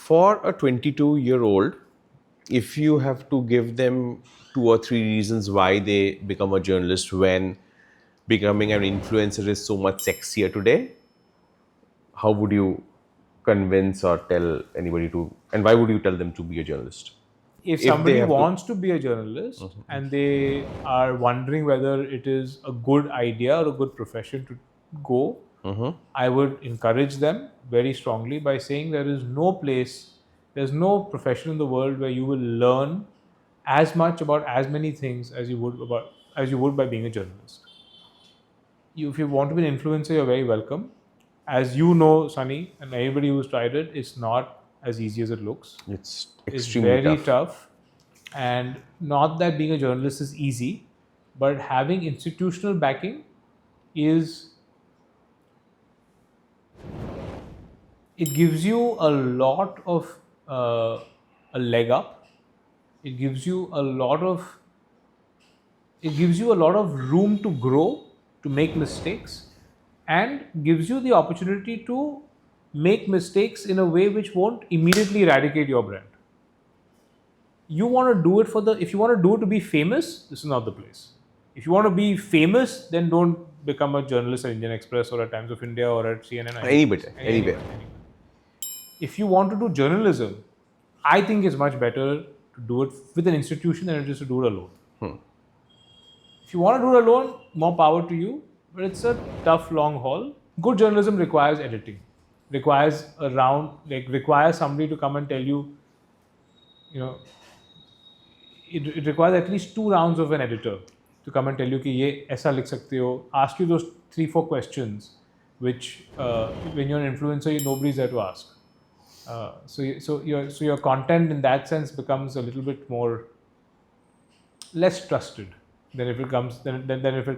For a 22-year-old, if you have to give them 2 or 3 reasons why they become a journalist when becoming an influencer is so much sexier today, how would you convince or tell anybody to, and why would you tell them to be a journalist? If If they somebody have to. wants to be a journalist and they are wondering whether it is a good idea or a good profession to go, I would encourage them very strongly by saying there's no profession in the world where you will learn as much about as many things as you would by being a journalist. If you want to be an influencer, you're very welcome. As you know, Sunny, and anybody who's tried it, it's not as easy as it looks. It's It's extremely very tough. tough. And not that being a journalist is easy, but having institutional backing is, it gives you a lot of a leg up. It gives you a lot of room to grow, to make mistakes, and gives you the opportunity to make mistakes in a way which won't immediately eradicate your brand. You want to do it if you want to do it to be famous, this is not the place. If you want to be famous, then don't become a journalist at Indian Express or at Times of India or at CNN. Anywhere. Anywhere. If you want to do journalism, I think it's much better to do it with an institution than it is to do it alone. If you want to do it alone, more power to you, but it's a tough long haul. Good journalism requires editing, requires requires somebody to come and tell you, it requires at least 2 rounds of an editor to come and tell you कि ये ऐसा लिख सकते हो, ask you those 3-4 questions which when you're an influencer nobody's there to ask. So your content in that sense becomes a little bit more less trusted than if it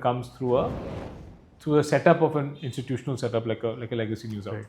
comes through a setup of an institutional setup like a legacy news outlet.